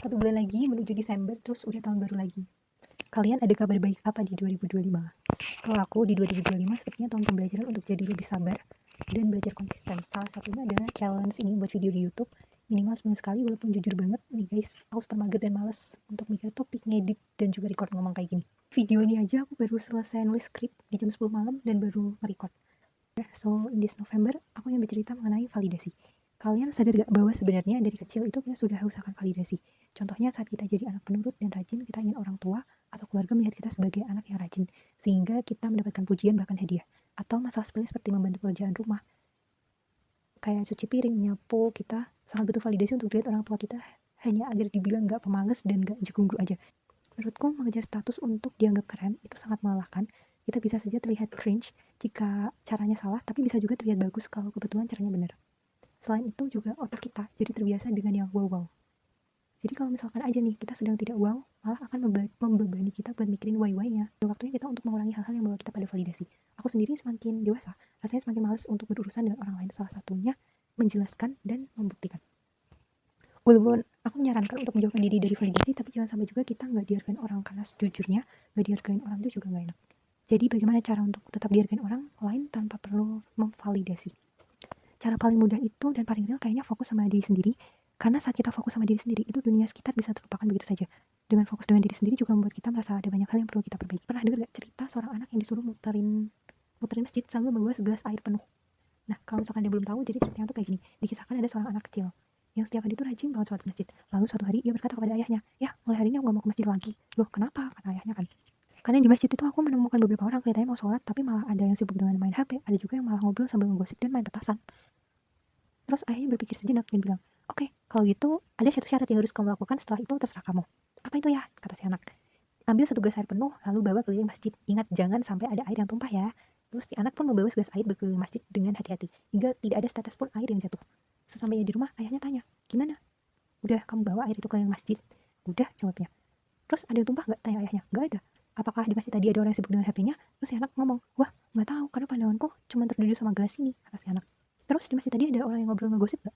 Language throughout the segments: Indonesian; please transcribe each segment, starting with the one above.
1 bulan lagi menuju Desember, terus udah tahun baru lagi. Kalian ada kabar baik apa di 2025? Kalau aku di 2025 sepertinya tahun pembelajaran untuk jadi lebih sabar dan belajar konsisten. Salah satunya adalah challenge ini buat video di YouTube. Minimal seminggu sekali, walaupun jujur banget nih guys, aku super mager dan males untuk mikir topik, ngedit, dan juga record ngomong kayak gini. Video ini aja aku baru selesai nulis skrip di jam 10 malam dan baru merecord. So, in this November, aku yang bercerita mengenai validasi. Kalian sadar gak bahwa sebenarnya dari kecil itu kita sudah usahakan validasi? Contohnya saat kita jadi anak penurut dan rajin, kita ingin orang tua atau keluarga melihat kita sebagai anak yang rajin, sehingga kita mendapatkan pujian bahkan hadiah. Atau masalah sepele seperti membantu pekerjaan rumah, kayak cuci piring, nyapu, kita sangat butuh validasi untuk dilihat orang tua kita hanya agar dibilang gak pemalas dan gak jegunggu aja. Menurutku mengejar status untuk dianggap keren itu sangat melelahkan. Kita bisa saja terlihat cringe jika caranya salah, tapi bisa juga terlihat bagus kalau kebetulan caranya benar. Selain itu juga otak kita jadi terbiasa dengan yang wow-wow. Jadi kalau misalkan aja nih kita sedang tidak wow, malah akan membebani kita buat mikirin why-nya. Waktunya kita untuk mengurangi hal-hal yang membawa kita pada validasi. Aku sendiri semakin dewasa, rasanya semakin malas untuk berurusan dengan orang lain, salah satunya menjelaskan dan membuktikan. Walaupun aku menyarankan untuk menjauhkan diri dari validasi, tapi jangan sampai juga kita nggak dihargain orang, karena sejujurnya nggak dihargain orang itu juga nggak enak. Jadi bagaimana cara untuk tetap dihargain orang lain tanpa perlu memvalidasi? Cara paling mudah itu dan paling real kayaknya fokus sama diri sendiri, karena saat kita fokus sama diri sendiri itu dunia sekitar bisa terlupakan begitu saja. Dengan fokus dengan diri sendiri juga membuat kita merasa ada banyak hal yang perlu kita perbaiki. Pernah dengar gak cerita seorang anak yang disuruh muterin masjid sambil membawa segelas air penuh? Nah, kalau misalkan dia belum tahu, jadi ceritanya tuh kayak gini. Dikisahkan ada seorang anak kecil yang setiap hari itu rajin banget sholat di masjid. Lalu suatu hari ia berkata kepada ayahnya, "Ya, mulai hari ini aku gak mau ke masjid lagi." Loh, kenapa? Kata ayahnya kan. Karena di masjid itu aku menemukan beberapa orang kelihatannya mau sholat, tapi malah ada yang sibuk dengan main HP, ada juga yang malah ngobrol sambil menggosip dan main petasan. Terus ayahnya berpikir sejenak dan bilang, "Oke, kalau gitu ada satu syarat yang harus kamu lakukan, setelah itu terserah kamu." "Apa itu ya?" kata si anak. "Ambil satu gelas air penuh, lalu bawa keliling masjid. Ingat, jangan sampai ada air yang tumpah ya." Terus si anak pun membawa segelas air berkeliling masjid dengan hati-hati, hingga tidak ada setetes pun air yang jatuh. Sesampainya di rumah, ayahnya tanya, "Gimana? Udah kamu bawa air itu keliling masjid?" "Udah," jawabnya. "Terus ada yang tumpah gak?" tanya ayahnya. "Gak ada." "Apakah di masjid tadi ada orang yang sibuk dengan HP-nya?" Terus si anak ngomong, "Wah, gak tahu, karena pandanganku cuma tertuju sama gelas ini," kata si anak. "Terus di masjid tadi ada orang yang ngobrol ngegosip gak?"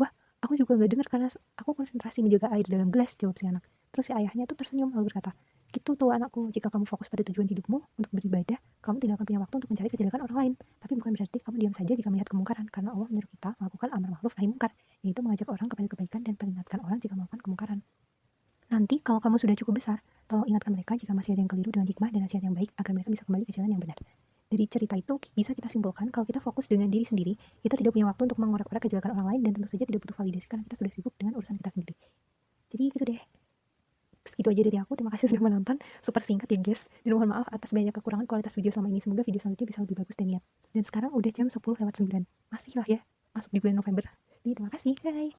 "Wah, aku juga gak dengar karena aku konsentrasi menjaga air dalam gelas," jawab si anak. Terus si ayahnya tuh tersenyum lalu berkata, "Gitu tuh anakku, jika kamu fokus pada tujuan hidupmu untuk beribadah, kamu tidak akan punya waktu untuk mencari kejelekan orang lain. Tapi bukan berarti kamu diam saja jika melihat kemungkaran, karena Allah menyuruh kita melakukan amar ma'ruf nahi mungkar, yaitu mengajak orang kepada kebaikan dan peringatkan orang jika melakukan kemungkaran. Nanti kalau kamu sudah cukup besar, tolong ingatkan mereka jika masih ada yang keliru dengan hikmah dan nasihat yang baik, agar mereka bisa kembali ke jalan yang benar." Dari cerita itu bisa kita simpulkan kalau kita fokus dengan diri sendiri, kita tidak punya waktu untuk mengorek-orek kejelekan orang lain, dan tentu saja tidak butuh validasi karena kita sudah sibuk dengan urusan kita sendiri. Jadi gitu deh. Segitu aja dari aku. Terima kasih sudah menonton. Super singkat ya guys. Dan mohon maaf atas banyak kekurangan kualitas video selama ini. Semoga video selanjutnya bisa lebih bagus dan niat. Dan sekarang udah jam 10:09. Masih lah ya. Masuk di bulan November. Jadi terima kasih. Bye.